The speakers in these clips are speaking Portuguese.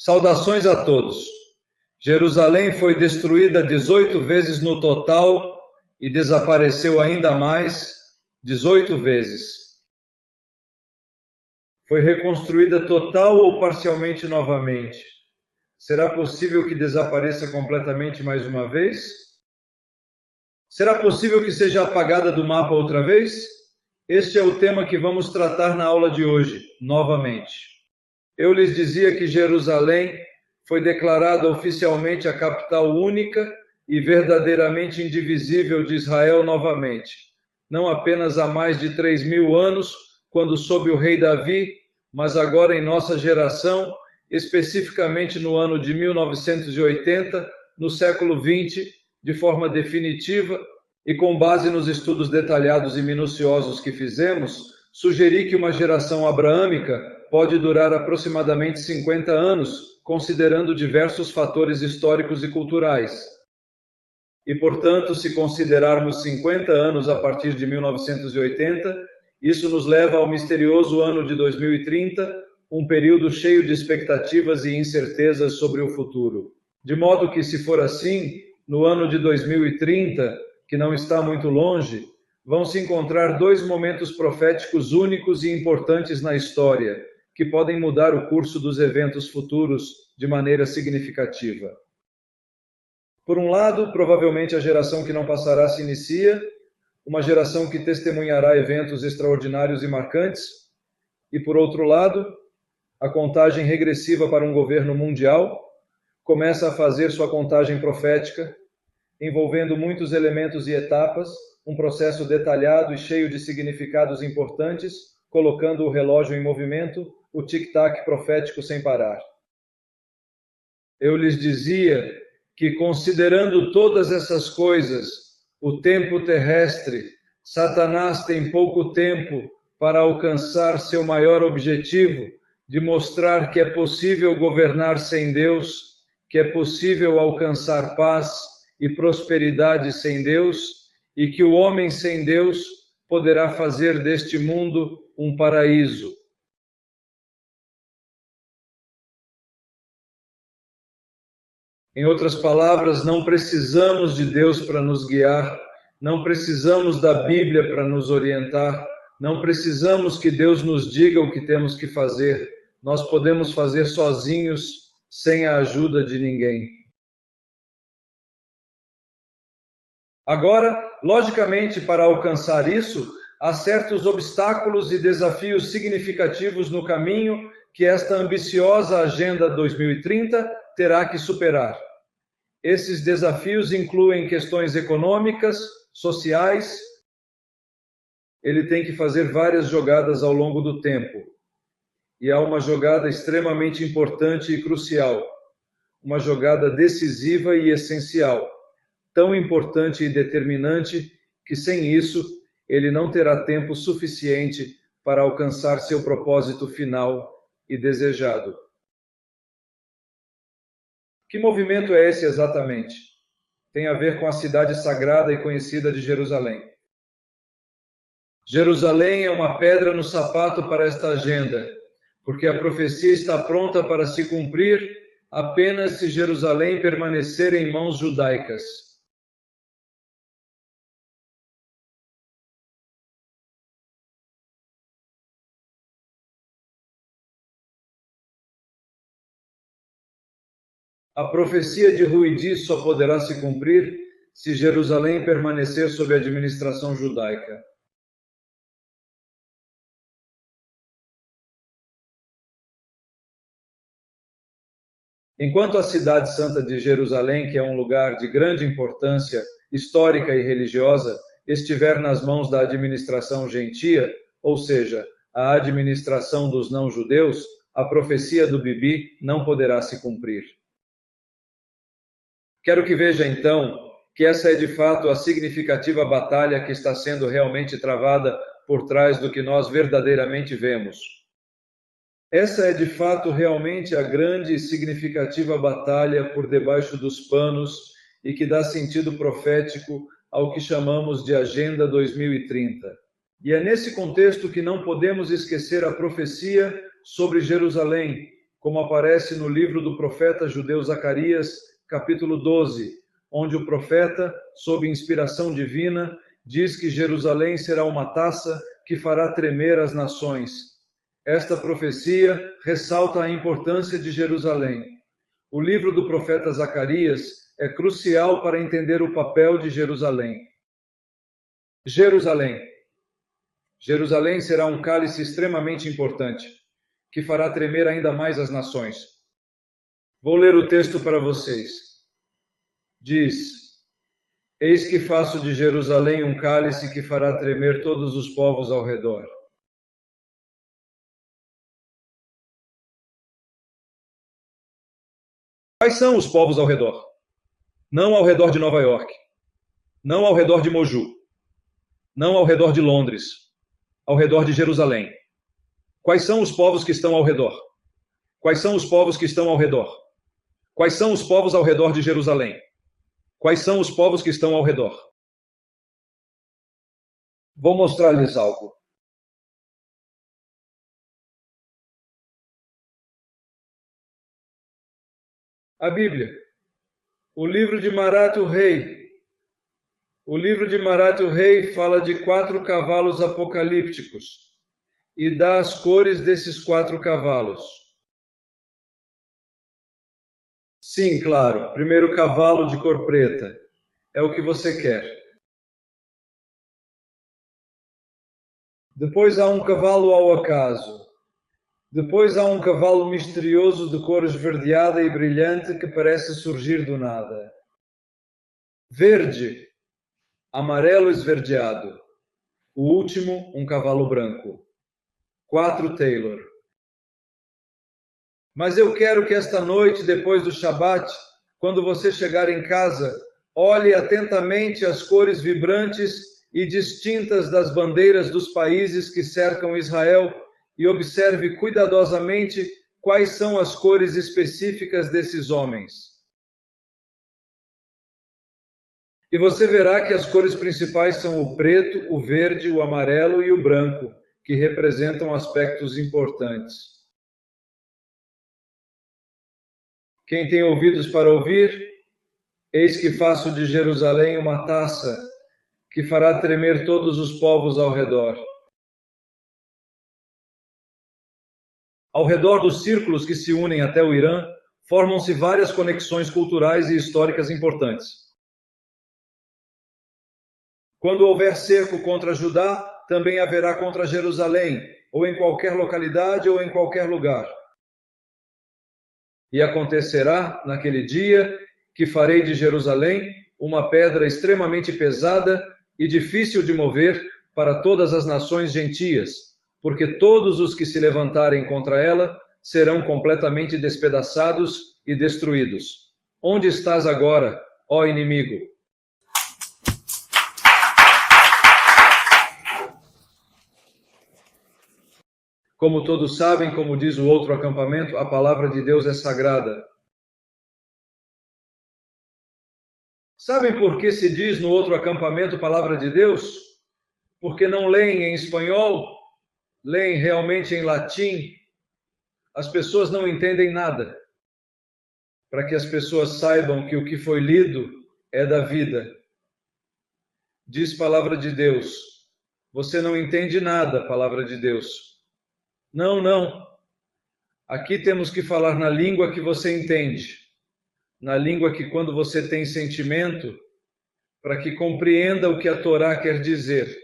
Saudações a todos. Jerusalém foi destruída 18 vezes no total e desapareceu ainda mais 18 vezes. Foi reconstruída total ou parcialmente novamente. Será possível que desapareça completamente mais uma vez? Será possível que seja apagada do mapa outra vez? Este é o tema que vamos tratar na aula de hoje, novamente. Eu lhes dizia que Jerusalém foi declarada oficialmente a capital única e verdadeiramente indivisível de Israel novamente. Não apenas há mais de 3.000 anos, quando sob o rei Davi, mas agora em nossa geração, especificamente no ano de 1980, no século XX, de forma definitiva e com base nos estudos detalhados e minuciosos que fizemos, sugeri que uma geração abraâmica pode durar aproximadamente 50 anos, considerando diversos fatores históricos e culturais. E, portanto, se considerarmos 50 anos a partir de 1980, isso nos leva ao misterioso ano de 2030, um período cheio de expectativas e incertezas sobre o futuro. De modo que, se for assim, no ano de 2030, que não está muito longe, vão se encontrar dois momentos proféticos únicos e importantes na história, que podem mudar o curso dos eventos futuros de maneira significativa. Por um lado, provavelmente a geração que não passará se inicia, uma geração que testemunhará eventos extraordinários e marcantes, e por outro lado, a contagem regressiva para um governo mundial começa a fazer sua contagem profética, envolvendo muitos elementos e etapas, um processo detalhado e cheio de significados importantes, colocando o relógio em movimento, o tic-tac profético sem parar. Eu lhes dizia que, considerando todas essas coisas, o tempo terrestre, Satanás tem pouco tempo para alcançar seu maior objetivo, de mostrar que é possível governar sem Deus, que é possível alcançar paz e prosperidade sem Deus, e que o homem sem Deus poderá fazer deste mundo um paraíso. Em outras palavras, não precisamos de Deus para nos guiar, não precisamos da Bíblia para nos orientar, não precisamos que Deus nos diga o que temos que fazer. Nós podemos fazer sozinhos, sem a ajuda de ninguém. Agora, logicamente, para alcançar isso, há certos obstáculos e desafios significativos no caminho que esta ambiciosa Agenda 2030 terá que superar. Esses desafios incluem questões econômicas, sociais. Ele tem que fazer várias jogadas ao longo do tempo. E há uma jogada extremamente importante e crucial, uma jogada decisiva e essencial, tão importante e determinante que sem isso ele não terá tempo suficiente para alcançar seu propósito final e desejado. Que movimento é esse exatamente? Tem a ver com a cidade sagrada e conhecida de Jerusalém. Jerusalém é uma pedra no sapato para esta agenda, porque a profecia está pronta para se cumprir apenas se Jerusalém permanecer em mãos judaicas. A profecia de Ruidi só poderá se cumprir se Jerusalém permanecer sob a administração judaica. Enquanto a cidade santa de Jerusalém, que é um lugar de grande importância histórica e religiosa, estiver nas mãos da administração gentia, ou seja, a administração dos não-judeus, a profecia do Bibi não poderá se cumprir. Quero que veja, então, que essa é de fato a significativa batalha que está sendo realmente travada por trás do que nós verdadeiramente vemos. Essa é de fato realmente a grande e significativa batalha por debaixo dos panos e que dá sentido profético ao que chamamos de Agenda 2030. E é nesse contexto que não podemos esquecer a profecia sobre Jerusalém, como aparece no livro do profeta judeu Zacarias, capítulo 12, onde o profeta, sob inspiração divina, diz que Jerusalém será uma taça que fará tremer as nações. Esta profecia ressalta a importância de Jerusalém. O livro do profeta Zacarias é crucial para entender o papel de Jerusalém. Jerusalém. Jerusalém será um cálice extremamente importante, que fará tremer ainda mais as nações. Vou ler o texto para vocês. Diz: Eis que faço de Jerusalém um cálice que fará tremer todos os povos ao redor. Quais são os povos ao redor? Não ao redor de Nova York, não ao redor de Moju, não ao redor de Londres, ao redor de Jerusalém. Quais são os povos que estão ao redor? Quais são os povos que estão ao redor? Quais são os povos ao redor de Jerusalém? Quais são os povos que estão ao redor? Vou mostrar-lhes algo. A Bíblia. O livro de Marath, o rei. O livro de Marath, o rei, fala de 4 cavalos apocalípticos e dá as cores desses 4 cavalos. Sim, claro. Primeiro cavalo de cor preta. É o que você quer. Depois há um cavalo ao acaso. Depois há um cavalo misterioso de cor esverdeada e brilhante que parece surgir do nada. Verde, amarelo esverdeado. O último, um cavalo branco. 4 Taylor. Mas eu quero que esta noite, depois do Shabat, quando você chegar em casa, olhe atentamente as cores vibrantes e distintas das bandeiras dos países que cercam Israel e observe cuidadosamente quais são as cores específicas desses homens. E você verá que as cores principais são o preto, o verde, o amarelo e o branco, que representam aspectos importantes. Quem tem ouvidos para ouvir, eis que faço de Jerusalém uma taça que fará tremer todos os povos ao redor. Ao redor dos círculos que se unem até o Irã, formam-se várias conexões culturais e históricas importantes. Quando houver cerco contra Judá, também haverá contra Jerusalém, ou em qualquer localidade ou em qualquer lugar. E acontecerá, naquele dia, que farei de Jerusalém uma pedra extremamente pesada e difícil de mover para todas as nações gentias, porque todos os que se levantarem contra ela serão completamente despedaçados e destruídos. Onde estás agora, ó inimigo? Como todos sabem, como diz o outro acampamento, a palavra de Deus é sagrada. Sabem por que se diz no outro acampamento palavra de Deus? Porque não leem em espanhol, leem realmente em latim. As pessoas não entendem nada. Para que as pessoas saibam que o que foi lido é da vida. Diz palavra de Deus. Você não entende nada, palavra de Deus. Não, não. Aqui temos que falar na língua que você entende. Na língua que, quando você tem sentimento, para que compreenda o que a Torá quer dizer.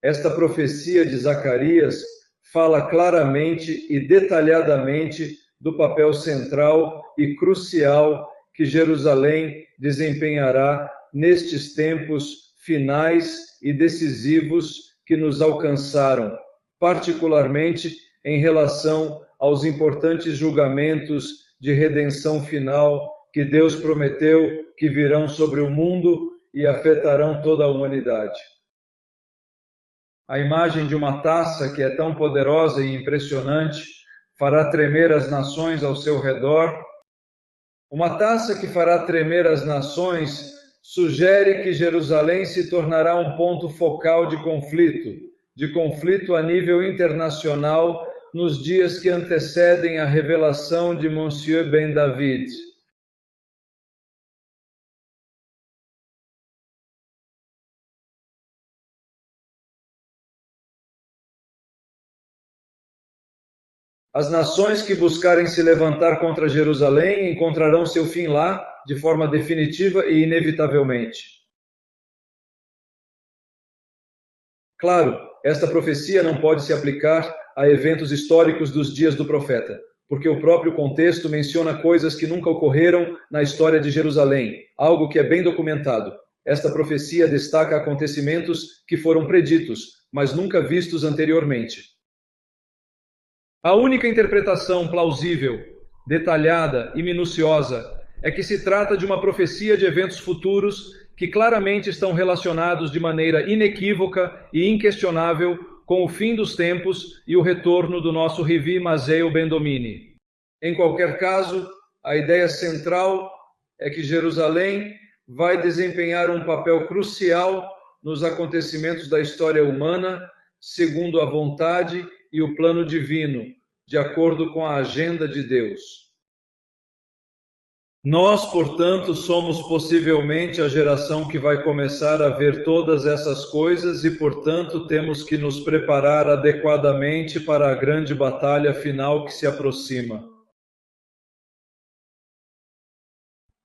Esta profecia de Zacarias fala claramente e detalhadamente do papel central e crucial que Jerusalém desempenhará nestes tempos finais e decisivos que nos alcançaram, particularmente em relação aos importantes julgamentos de redenção final que Deus prometeu que virão sobre o mundo e afetarão toda a humanidade. A imagem de uma taça que é tão poderosa e impressionante fará tremer as nações ao seu redor. Uma taça que fará tremer as nações sugere que Jerusalém se tornará um ponto focal de conflito a nível internacional nos dias que antecedem a revelação de Monsieur Ben David. As nações que buscarem se levantar contra Jerusalém encontrarão seu fim lá, de forma definitiva e inevitavelmente. Claro, esta profecia não pode se aplicar a eventos históricos dos dias do profeta, porque o próprio contexto menciona coisas que nunca ocorreram na história de Jerusalém, algo que é bem documentado. Esta profecia destaca acontecimentos que foram preditos, mas nunca vistos anteriormente. A única interpretação plausível, detalhada e minuciosa é que se trata de uma profecia de eventos futuros que claramente estão relacionados de maneira inequívoca e inquestionável com o fim dos tempos e o retorno do nosso Rivi Maseo Ben Domini. Em qualquer caso, a ideia central é que Jerusalém vai desempenhar um papel crucial nos acontecimentos da história humana, segundo a vontade e o plano divino, de acordo com a agenda de Deus. Nós, portanto, somos possivelmente a geração que vai começar a ver todas essas coisas e, portanto, temos que nos preparar adequadamente para a grande batalha final que se aproxima.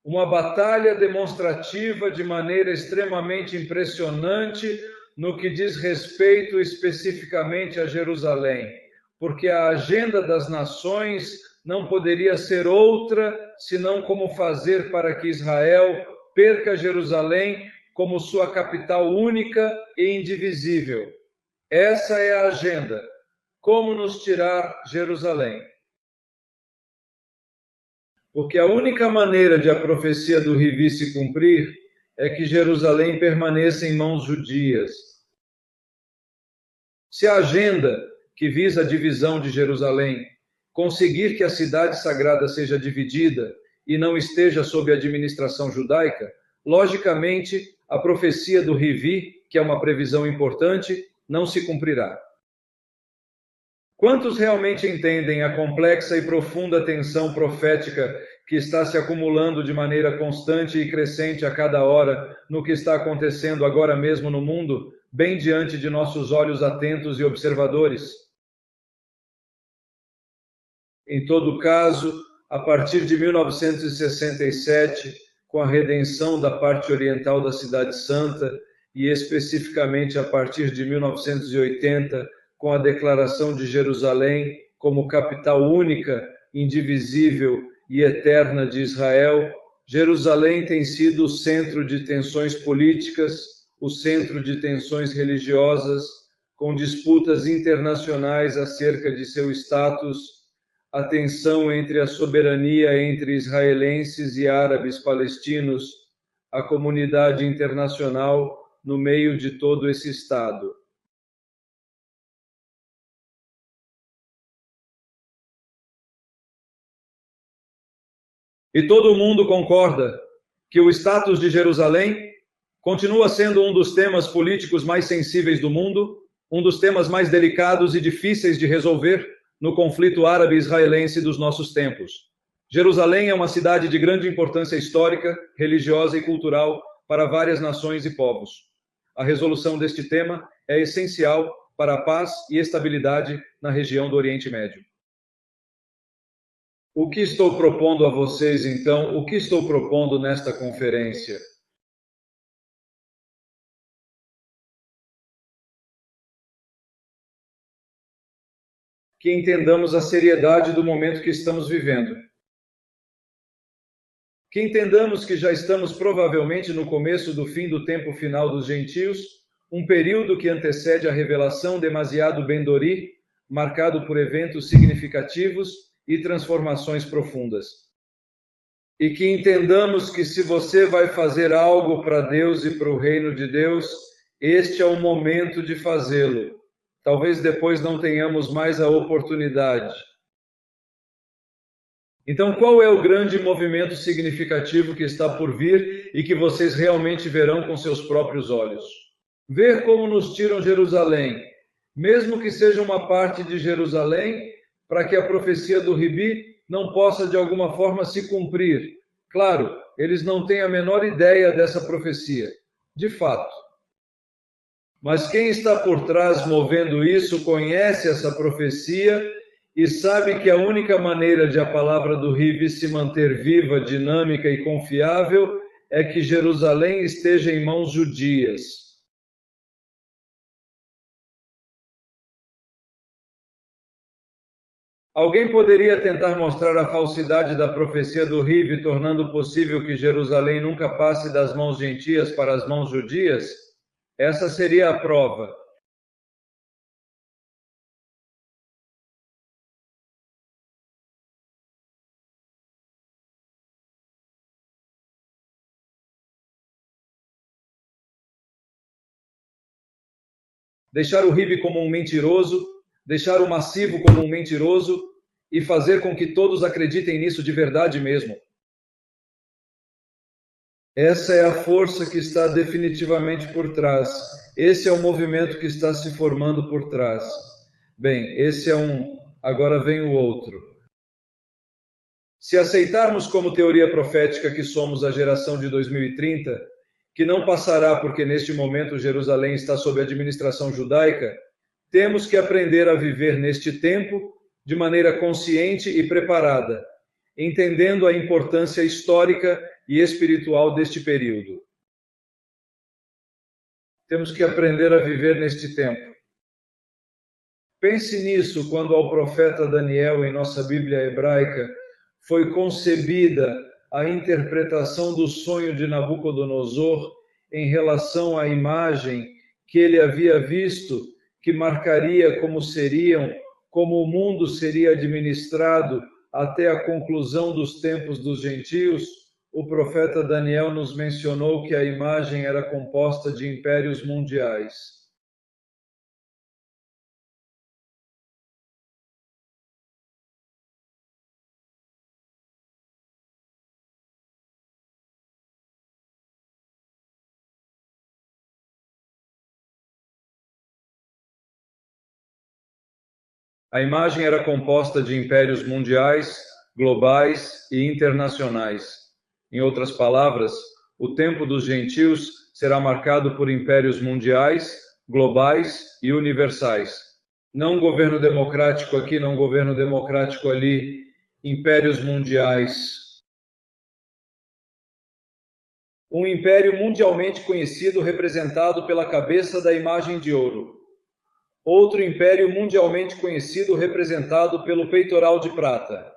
Uma batalha demonstrativa de maneira extremamente impressionante no que diz respeito especificamente a Jerusalém, porque a agenda das nações não poderia ser outra senão como fazer para que Israel perca Jerusalém como sua capital única e indivisível. Essa é a agenda. Como nos tirar Jerusalém? Porque a única maneira de a profecia do Rivi se cumprir é que Jerusalém permaneça em mãos judias. Se a agenda que visa a divisão de Jerusalém conseguir que a cidade sagrada seja dividida e não esteja sob administração judaica, logicamente a profecia do Rivi, que é uma previsão importante, não se cumprirá. Quantos realmente entendem a complexa e profunda tensão profética que está se acumulando de maneira constante e crescente a cada hora no que está acontecendo agora mesmo no mundo, bem diante de nossos olhos atentos e observadores? Em todo caso, a partir de 1967, com a redenção da parte oriental da Cidade Santa, e especificamente a partir de 1980, com a declaração de Jerusalém como capital única, indivisível e eterna de Israel, Jerusalém tem sido o centro de tensões políticas, o centro de tensões religiosas, com disputas internacionais acerca de seu status, a tensão entre a soberania entre israelenses e árabes palestinos, a comunidade internacional no meio de todo esse estado. E todo mundo concorda que o status de Jerusalém continua sendo um dos temas políticos mais sensíveis do mundo, um dos temas mais delicados e difíceis de resolver no conflito árabe-israelense dos nossos tempos. Jerusalém é uma cidade de grande importância histórica, religiosa e cultural para várias nações e povos. A resolução deste tema é essencial para a paz e estabilidade na região do Oriente Médio. O que estou propondo a vocês, então? O que estou propondo nesta conferência? Que entendamos a seriedade do momento que estamos vivendo. Que entendamos que já estamos provavelmente no começo do fim do tempo final dos gentios, um período que antecede a revelação demasiado Ben-Dori, marcado por eventos significativos e transformações profundas. E que entendamos que se você vai fazer algo para Deus e para o reino de Deus, este é o momento de fazê-lo. Talvez depois não tenhamos mais a oportunidade. Então, qual é o grande movimento significativo que está por vir e que vocês realmente verão com seus próprios olhos? Ver como nos tiram Jerusalém. Mesmo que seja uma parte de Jerusalém, para que a profecia do Ribi não possa de alguma forma se cumprir. Claro, eles não têm a menor ideia dessa profecia, de fato. Mas quem está por trás movendo isso conhece essa profecia e sabe que a única maneira de a palavra do Ribi se manter viva, dinâmica e confiável é que Jerusalém esteja em mãos judias. Alguém poderia tentar mostrar a falsidade da profecia do Ribi, tornando possível que Jerusalém nunca passe das mãos gentias para as mãos judias? Essa seria a prova. Deixar o Ribi como um mentiroso, deixar o massivo como um mentiroso e fazer com que todos acreditem nisso de verdade mesmo. Essa é a força que está definitivamente por trás. Esse é o movimento que está se formando por trás. Bem, esse é um, agora vem o outro. Se aceitarmos como teoria profética que somos a geração de 2030, que não passará porque neste momento Jerusalém está sob administração judaica, temos que aprender a viver neste tempo de maneira consciente e preparada, entendendo a importância histórica e espiritual deste período. Temos que aprender a viver neste tempo. Pense nisso quando ao profeta Daniel, em nossa Bíblia hebraica, foi concebida a interpretação do sonho de Nabucodonosor em relação à imagem que ele havia visto, que marcaria como o mundo seria administrado até a conclusão dos tempos dos gentios. O profeta Daniel nos mencionou que a imagem era composta de impérios mundiais. A imagem era composta de impérios mundiais, globais e internacionais. Em outras palavras, o tempo dos gentios será marcado por impérios mundiais, globais e universais. Não governo democrático aqui, não governo democrático ali, impérios mundiais. Um império mundialmente conhecido representado pela cabeça da imagem de ouro. Outro império mundialmente conhecido representado pelo peitoral de prata.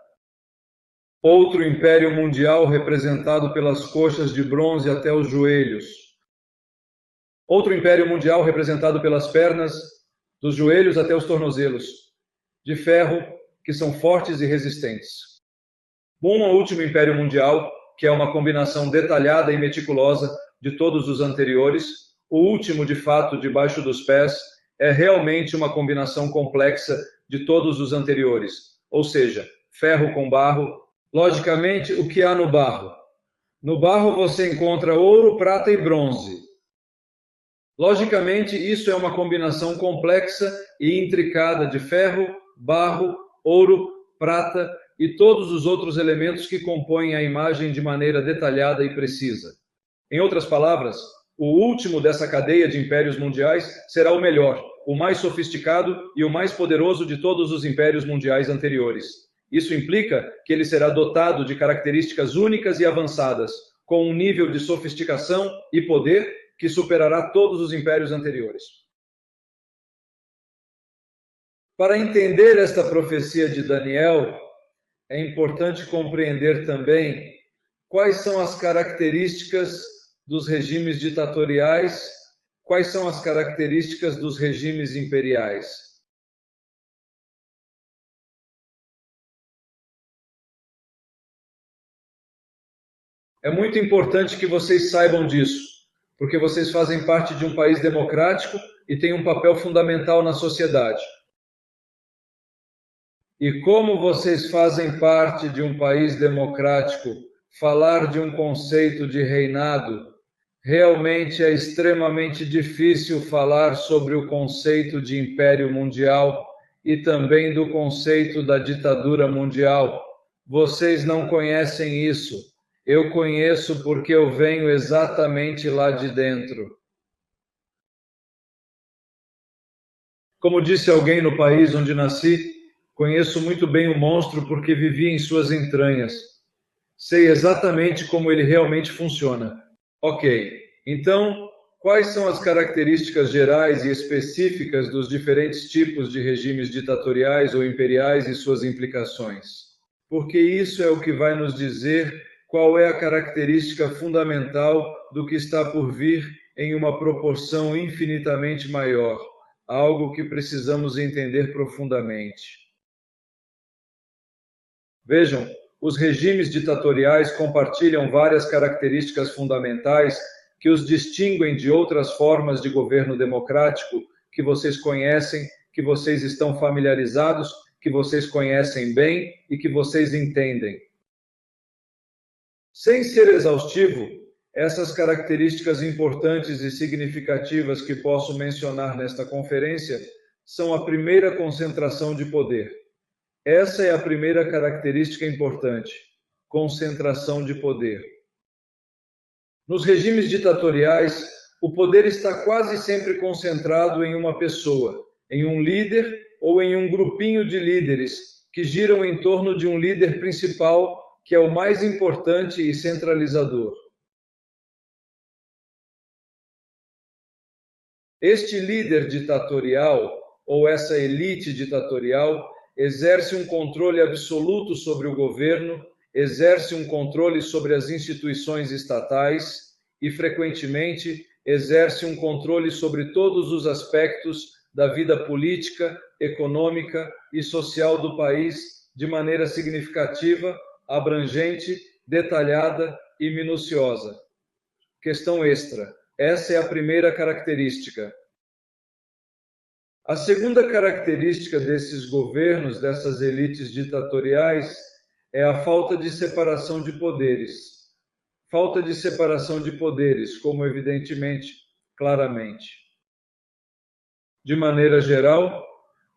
Outro império mundial representado pelas coxas de bronze até os joelhos. Outro império mundial representado pelas pernas, dos joelhos até os tornozelos, de ferro, que são fortes e resistentes. Um último império mundial, que é uma combinação detalhada e meticulosa de todos os anteriores, o último de fato debaixo dos pés, é realmente uma combinação complexa de todos os anteriores, ou seja, ferro com barro. Logicamente, o que há no barro? No barro você encontra ouro, prata e bronze. Logicamente, isso é uma combinação complexa e intricada de ferro, barro, ouro, prata e todos os outros elementos que compõem a imagem de maneira detalhada e precisa. Em outras palavras, o último dessa cadeia de impérios mundiais será o melhor, o mais sofisticado e o mais poderoso de todos os impérios mundiais anteriores. Isso implica que ele será dotado de características únicas e avançadas, com um nível de sofisticação e poder que superará todos os impérios anteriores. Para entender esta profecia de Daniel, é importante compreender também quais são as características dos regimes ditatoriais, quais são as características dos regimes imperiais. É muito importante que vocês saibam disso, porque vocês fazem parte de um país democrático e têm um papel fundamental na sociedade. E como vocês fazem parte de um país democrático, falar de um conceito de reinado, realmente é extremamente difícil falar sobre o conceito de império mundial e também do conceito da ditadura mundial. Vocês não conhecem isso. Eu conheço porque eu venho exatamente lá de dentro. Como disse alguém no país onde nasci, conheço muito bem o monstro porque vivi em suas entranhas. Sei exatamente como ele realmente funciona. Ok, então, quais são as características gerais e específicas dos diferentes tipos de regimes ditatoriais ou imperiais e suas implicações? Porque isso é o que vai nos dizer qual é a característica fundamental do que está por vir em uma proporção infinitamente maior, algo que precisamos entender profundamente. Vejam, os regimes ditatoriais compartilham várias características fundamentais que os distinguem de outras formas de governo democrático que vocês conhecem, que vocês estão familiarizados, que vocês conhecem bem e que vocês entendem. Sem ser exaustivo, essas características importantes e significativas que posso mencionar nesta conferência são a primeira, concentração de poder. Essa é a primeira característica importante: concentração de poder. Nos regimes ditatoriais, o poder está quase sempre concentrado em uma pessoa, em um líder ou em um grupinho de líderes que giram em torno de um líder principal, que é o mais importante e centralizador. Este líder ditatorial, ou essa elite ditatorial, exerce um controle absoluto sobre o governo, exerce um controle sobre as instituições estatais e, frequentemente, exerce um controle sobre todos os aspectos da vida política, econômica e social do país de maneira significativa, abrangente, detalhada e minuciosa. Questão extra. Essa é a primeira característica. A segunda característica desses governos, dessas elites ditatoriais, é a falta de separação de poderes. Falta de separação de poderes, como evidentemente, claramente. De maneira geral,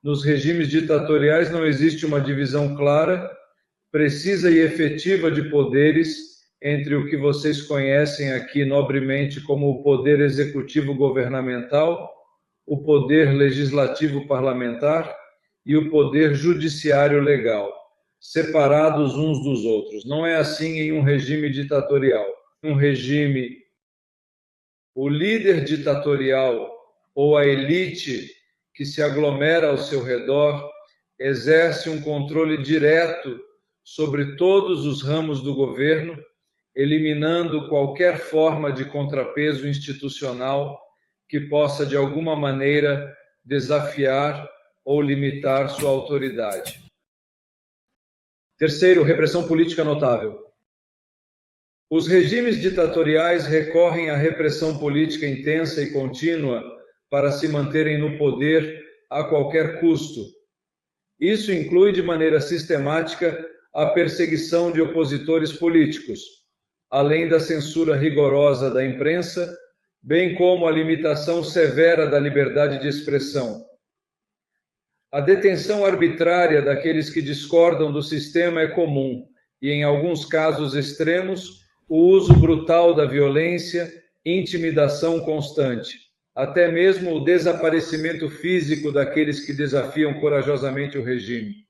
nos regimes ditatoriais não existe uma divisão clara, precisa e efetiva de poderes entre o que vocês conhecem aqui nobremente como o poder executivo governamental, o poder legislativo parlamentar e o poder judiciário legal, separados uns dos outros. Não é assim em um regime ditatorial. Um regime, o líder ditatorial ou a elite que se aglomera ao seu redor exerce um controle direto sobre todos os ramos do governo, eliminando qualquer forma de contrapeso institucional que possa, de alguma maneira, desafiar ou limitar sua autoridade. Terceiro, repressão política notável. Os regimes ditatoriais recorrem à repressão política intensa e contínua para se manterem no poder a qualquer custo. Isso inclui, de maneira sistemática, a perseguição de opositores políticos, além da censura rigorosa da imprensa, bem como a limitação severa da liberdade de expressão. A detenção arbitrária daqueles que discordam do sistema é comum e, em alguns casos extremos, o uso brutal da violência, intimidação constante, até mesmo o desaparecimento físico daqueles que desafiam corajosamente o regime.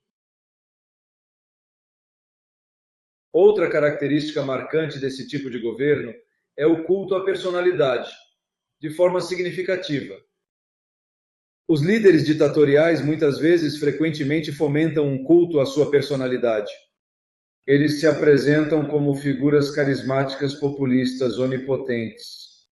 Outra característica marcante desse tipo de governo é o culto à personalidade, de forma significativa. Os líderes ditatoriais, muitas vezes, frequentemente fomentam um culto à sua personalidade. Eles se apresentam como figuras carismáticas populistas onipotentes.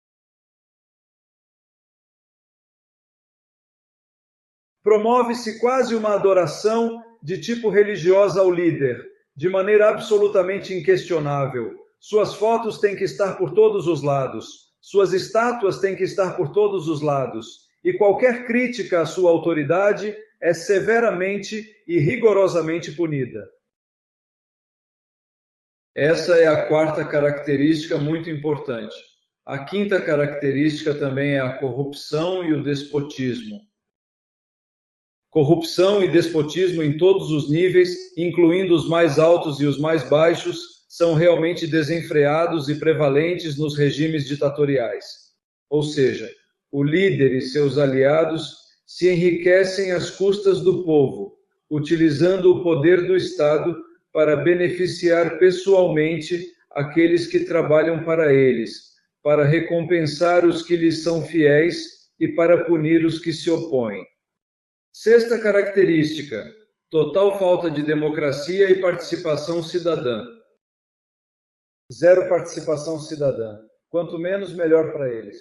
Promove-se quase uma adoração de tipo religiosa ao líder, de maneira absolutamente inquestionável. Suas fotos têm que estar por todos os lados, suas estátuas têm que estar por todos os lados, e qualquer crítica à sua autoridade é severamente e rigorosamente punida. Essa é a quarta característica muito importante. A quinta característica também é a corrupção e o despotismo. Corrupção e despotismo em todos os níveis, incluindo os mais altos e os mais baixos, são realmente desenfreados e prevalentes nos regimes ditatoriais. Ou seja, o líder e seus aliados se enriquecem às custas do povo, utilizando o poder do Estado para beneficiar pessoalmente aqueles que trabalham para eles, para recompensar os que lhes são fiéis e para punir os que se opõem. Sexta característica: total falta de democracia e participação cidadã. Zero participação cidadã. Quanto menos, melhor para eles.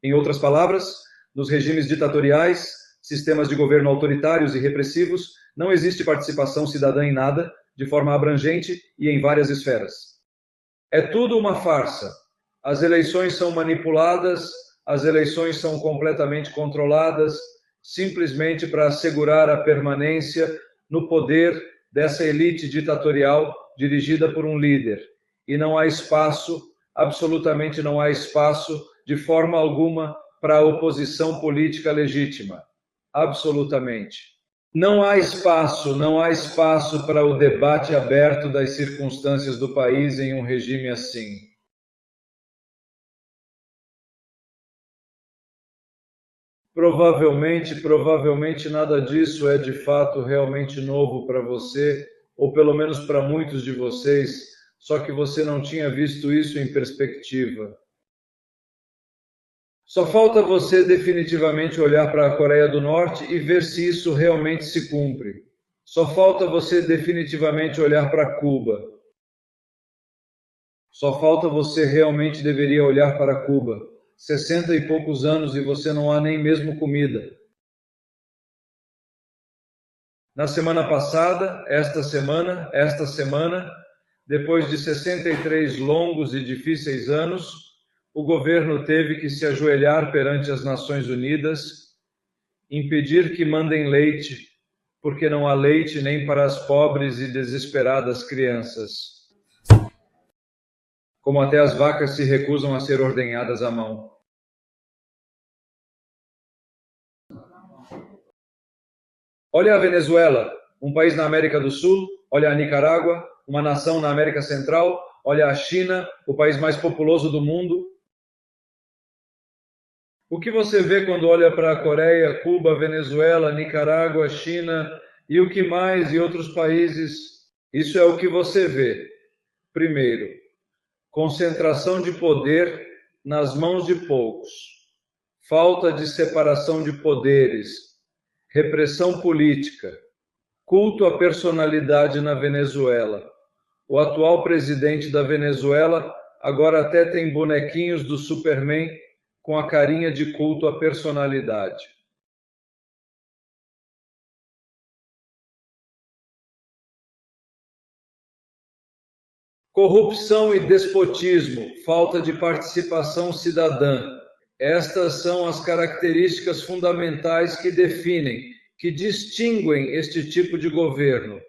Em outras palavras, nos regimes ditatoriais, sistemas de governo autoritários e repressivos, não existe participação cidadã em nada, de forma abrangente e em várias esferas. É tudo uma farsa. As eleições são manipuladas, as eleições são completamente controladas, simplesmente para assegurar a permanência no poder dessa elite ditatorial dirigida por um líder. E não há espaço, absolutamente não há espaço, de forma alguma, para a oposição política legítima. Absolutamente. Não há espaço para o debate aberto das circunstâncias do país em um regime assim. Provavelmente nada disso é de fato realmente novo para você, ou pelo menos para muitos de vocês, só que você não tinha visto isso em perspectiva. Só falta você definitivamente olhar para a Coreia do Norte e ver se isso realmente se cumpre. Só falta você definitivamente olhar para Cuba. Só falta você realmente deveria olhar para Cuba. 60 e poucos anos e você não há nem mesmo comida. Na semana passada, esta semana, depois de 63 longos e difíceis anos, o governo teve que se ajoelhar perante as Nações Unidas, impedir que mandem leite, porque não há leite nem para as pobres e desesperadas crianças. Como até as vacas se recusam a ser ordenhadas à mão. Olha a Venezuela, um país na América do Sul, olha a Nicarágua, uma nação na América Central, olha a China, o país mais populoso do mundo. O que você vê quando olha para a Coreia, Cuba, Venezuela, Nicarágua, China e o que mais e outros países? Isso é o que você vê. Primeiro, concentração de poder nas mãos de poucos, falta de separação de poderes, repressão política, culto à personalidade na Venezuela. O atual presidente da Venezuela agora até tem bonequinhos do Superman com a carinha de culto à personalidade. Corrupção e despotismo, falta de participação cidadã. Estas são as características fundamentais que definem, que distinguem este tipo de governo.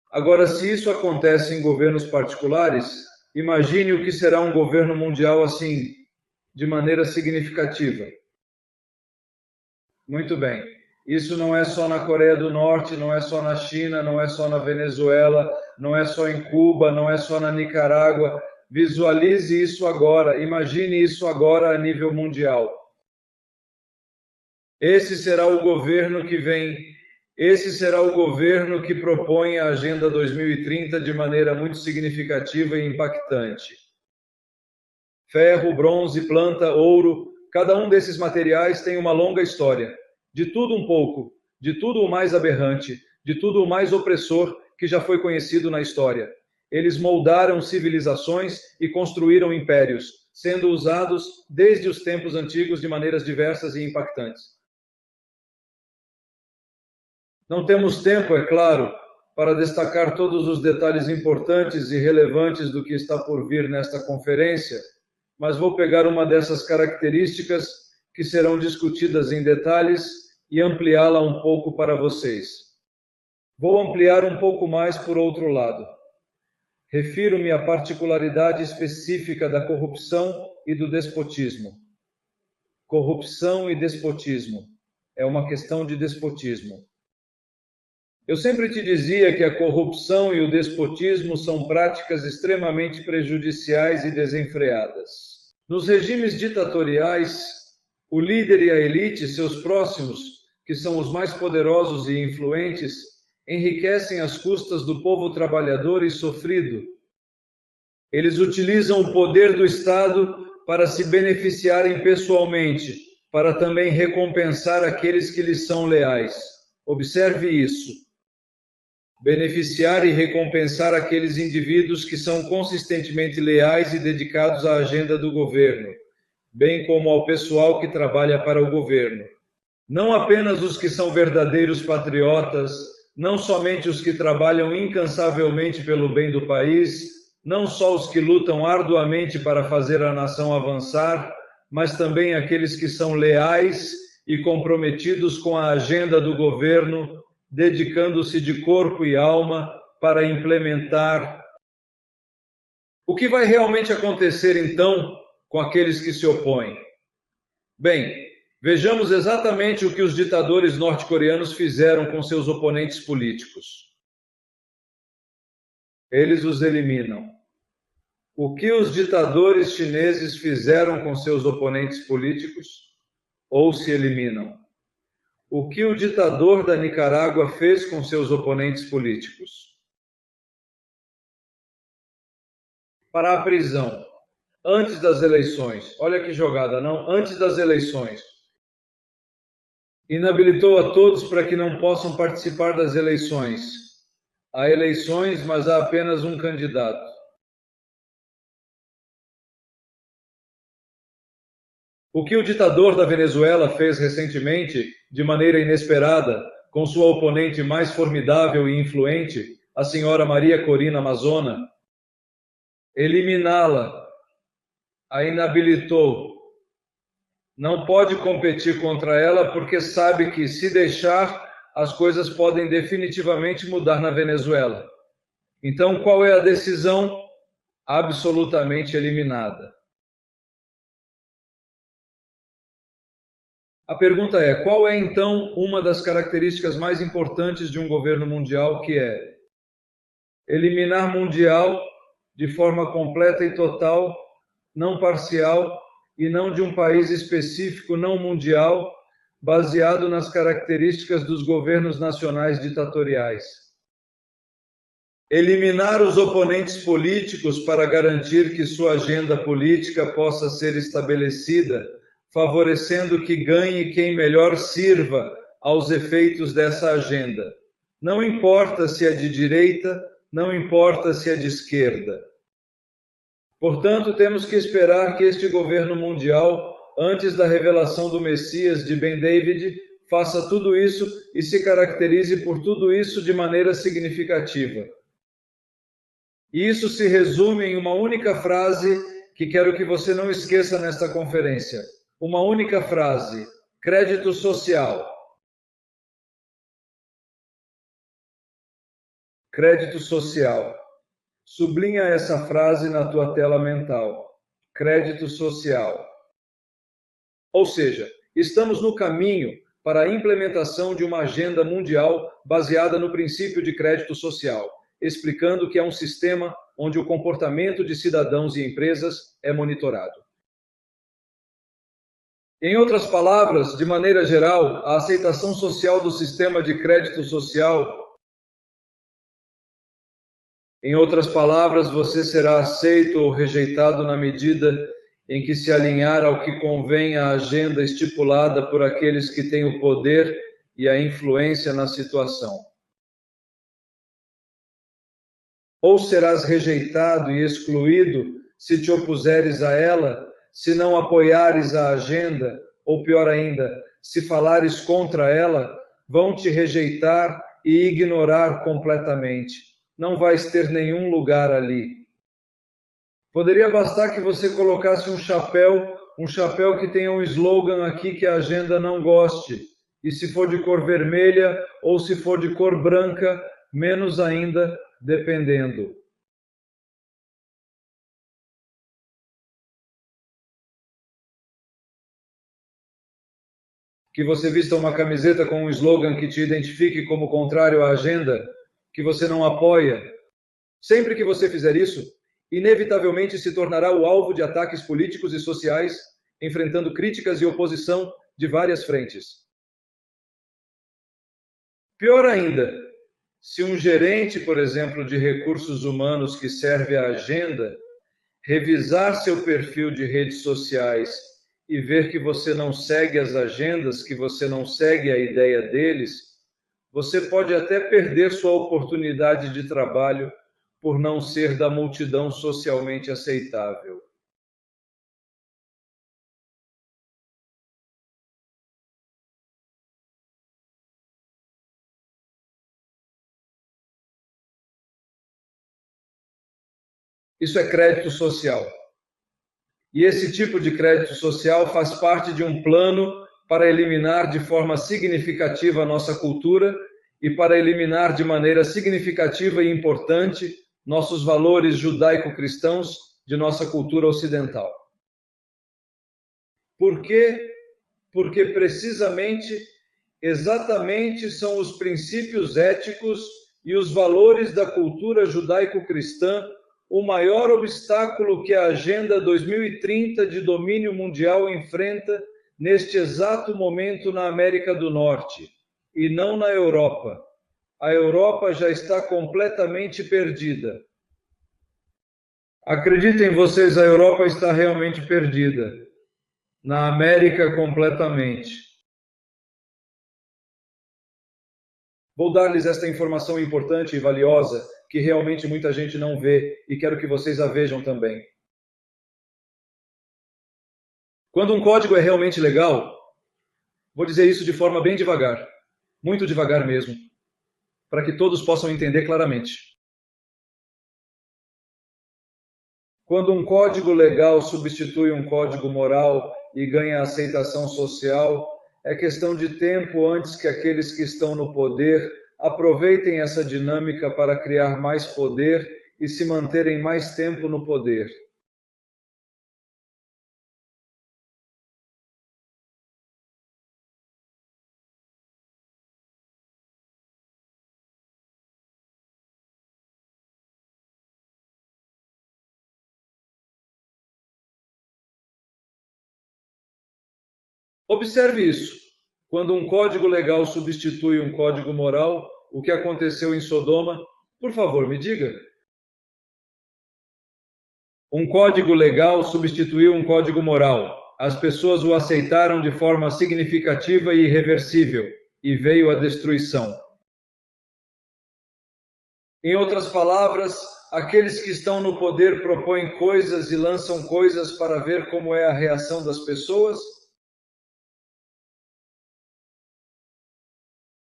Agora, se isso acontece em governos particulares, imagine o que será um governo mundial assim, de maneira significativa. Muito bem. Isso não é só na Coreia do Norte, não é só na China, não é só na Venezuela, não é só em Cuba, não é só na Nicarágua. Visualize isso agora, imagine isso agora a nível mundial. Esse será o governo que vem, esse será o governo que propõe a Agenda 2030 de maneira muito significativa e impactante. Ferro, bronze, planta, ouro, cada um desses materiais tem uma longa história. De tudo um pouco, de tudo o mais aberrante, de tudo o mais opressor que já foi conhecido na história. Eles moldaram civilizações e construíram impérios, sendo usados desde os tempos antigos de maneiras diversas e impactantes. Não temos tempo, é claro, para destacar todos os detalhes importantes e relevantes do que está por vir nesta conferência, mas vou pegar uma dessas características que serão discutidas em detalhes e ampliá-la um pouco para vocês. Vou ampliar um pouco mais por outro lado. refiro-me à particularidade específica da corrupção e do despotismo. Corrupção e despotismo. É uma questão de despotismo. Eu sempre te dizia que a corrupção e o despotismo são práticas extremamente prejudiciais e desenfreadas. Nos regimes ditatoriais, o líder e a elite, seus próximos, que são os mais poderosos e influentes, enriquecem às custas do povo trabalhador e sofrido. Eles utilizam o poder do Estado para se beneficiarem pessoalmente, para também recompensar aqueles que lhes são leais. Observe isso. Beneficiar e recompensar aqueles indivíduos que são consistentemente leais e dedicados à agenda do governo, bem como ao pessoal que trabalha para o governo. Não apenas os que são verdadeiros patriotas, não somente os que trabalham incansavelmente pelo bem do país, não só os que lutam arduamente para fazer a nação avançar, mas também aqueles que são leais e comprometidos com a agenda do governo, dedicando-se de corpo e alma para implementar. O que vai realmente acontecer, então, com aqueles que se opõem? Bem, vejamos exatamente o que os ditadores norte-coreanos fizeram com seus oponentes políticos. Eles os eliminam. O que os ditadores chineses fizeram com seus oponentes políticos? Ou se eliminam. O que o ditador da Nicarágua fez com seus oponentes políticos? Para a prisão, antes das eleições. Olha que jogada, não? Antes das eleições. Inabilitou a todos para que não possam participar das eleições. Há eleições, mas há apenas um candidato. O que o ditador da Venezuela fez recentemente, de maneira inesperada, com sua oponente mais formidável e influente, a senhora Maria Corina Amazona, eliminá-la, a inabilitou. Não pode competir contra ela porque sabe que, se deixar, as coisas podem definitivamente mudar na Venezuela. Então, qual é a decisão? Absolutamente eliminada. A pergunta é, qual é então uma das características mais importantes de um governo mundial, que é eliminar mundial de forma completa e total, não parcial, e não de um país específico, não mundial, baseado nas características dos governos nacionais ditatoriais. Eliminar os oponentes políticos para garantir que sua agenda política possa ser estabelecida, favorecendo que ganhe quem melhor sirva aos efeitos dessa agenda. Não importa se é de direita, não importa se é de esquerda. Portanto, temos que esperar que este governo mundial, antes da revelação do Messias de Ben David, faça tudo isso e se caracterize por tudo isso de maneira significativa. E isso se resume em uma única frase que quero que você não esqueça nesta conferência. Uma única frase: crédito social. Crédito social. Sublinha essa frase na tua tela mental. Crédito social. Ou seja, estamos no caminho para a implementação de uma agenda mundial baseada no princípio de crédito social, explicando que é um sistema onde o comportamento de cidadãos e empresas é monitorado. Em outras palavras, de maneira geral, a aceitação social do sistema de crédito social. Em outras palavras, você será aceito ou rejeitado na medida em que se alinhar ao que convém à agenda estipulada por aqueles que têm o poder e a influência na situação. Ou serás rejeitado e excluído se te opuseres a ela, se não apoiares a agenda, ou pior ainda, se falares contra ela, vão te rejeitar e ignorar completamente. Não vais ter nenhum lugar ali. Poderia bastar que você colocasse um chapéu que tenha um slogan aqui que a agenda não goste, e se for de cor vermelha ou se for de cor branca, menos ainda, dependendo. que você vista uma camiseta com um slogan que te identifique como contrário à agenda, que você não apoia. Sempre que você fizer isso, inevitavelmente se tornará o alvo de ataques políticos e sociais, enfrentando críticas e oposição de várias frentes. Pior ainda, se um gerente, por exemplo, de recursos humanos que serve à agenda, revisar seu perfil de redes sociais e ver que você não segue as agendas, que você não segue a ideia deles, você pode até perder sua oportunidade de trabalho por não ser da multidão socialmente aceitável. Isso é crédito social. E esse tipo de crédito social faz parte de um plano para eliminar de forma significativa a nossa cultura e para eliminar de maneira significativa e importante nossos valores judaico-cristãos de nossa cultura ocidental. Por quê? Porque precisamente, exatamente são os princípios éticos e os valores da cultura judaico-cristã o maior obstáculo que a Agenda 2030 de domínio mundial enfrenta neste exato momento na América do Norte, e não na Europa. A Europa já está completamente perdida. Acreditem vocês, a Europa está realmente perdida. Na América, completamente. Vou dar-lhes esta informação importante e valiosa que realmente muita gente não vê e quero que vocês a vejam também. Quando um código é realmente legal, vou dizer isso de forma bem devagar, muito devagar mesmo, para que todos possam entender claramente. Quando um código legal substitui um código moral e ganha aceitação social, é questão de tempo antes que aqueles que estão no poder aproveitem essa dinâmica para criar mais poder e se manterem mais tempo no poder. Observe isso. Quando um código legal substitui um código moral, o que aconteceu em Sodoma? Por favor, me diga. Um código legal substituiu um código moral. As pessoas o aceitaram de forma significativa e irreversível, e veio a destruição. Em outras palavras, aqueles que estão no poder propõem coisas e lançam coisas para ver como é a reação das pessoas.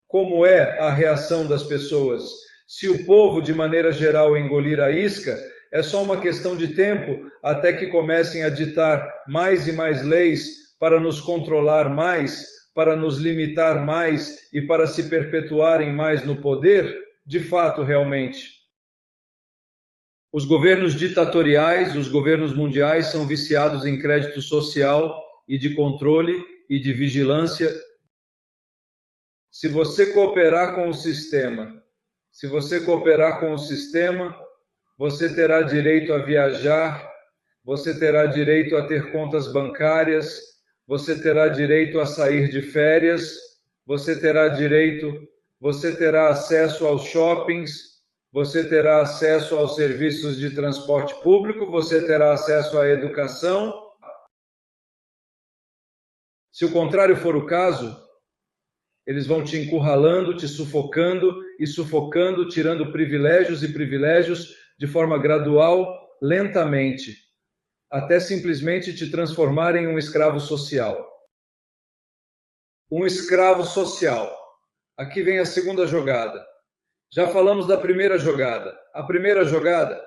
Como é a reação das pessoas? Se o povo, de maneira geral, engolir a isca, é só uma questão de tempo até que comecem a ditar mais e mais leis para nos controlar mais, para nos limitar mais e para se perpetuarem mais no poder, de fato, realmente. Os governos ditatoriais, os governos mundiais são viciados em crédito social e de controle e de vigilância. Se você cooperar com o sistema, você terá direito a viajar, você terá direito a ter contas bancárias, você terá direito a sair de férias, você terá acesso aos shoppings, você terá acesso aos serviços de transporte público, você terá acesso à educação. Se o contrário for o caso, eles vão te encurralando, te sufocando e sufocando, tirando privilégios e privilégios de forma gradual, lentamente, até simplesmente te transformar em um escravo social. Um escravo social. Aqui vem a segunda jogada. Já falamos da primeira jogada. A primeira jogada.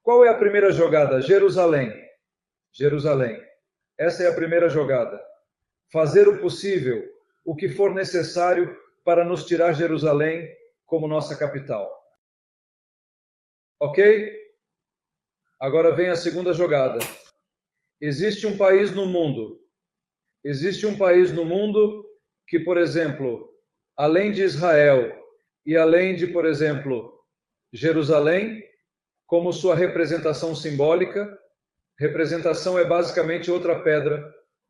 Qual é a primeira jogada? Jerusalém. Jerusalém. Essa é a primeira jogada. Fazer o possível, o que for necessário para nos tirar Jerusalém como nossa capital. Ok? Agora vem a segunda jogada. Existe um país no mundo que, por exemplo, além de Israel e além de, por exemplo, Jerusalém, como sua representação simbólica, representação é basicamente outra pedra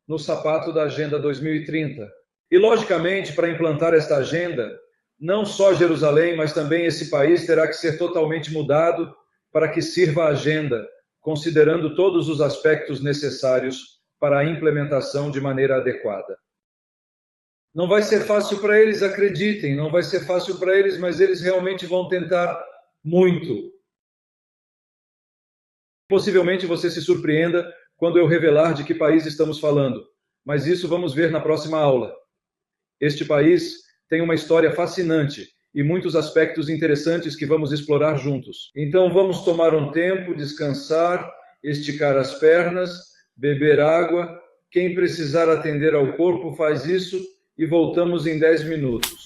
no sapato da Agenda 2030. E, logicamente, para implantar esta agenda, não só Jerusalém, mas também esse país terá que ser totalmente mudado para que sirva a agenda, considerando todos os aspectos necessários para a implementação de maneira adequada. Não vai ser fácil para eles, acreditem, não vai ser fácil para eles, mas eles realmente vão tentar muito. Possivelmente você se surpreenda quando eu revelar de que país estamos falando, mas isso vamos ver na próxima aula. Este país tem uma história fascinante e muitos aspectos interessantes que vamos explorar juntos. Então vamos tomar um tempo, descansar, esticar as pernas, beber água. Quem precisar atender ao corpo faz isso e voltamos em 10 minutos.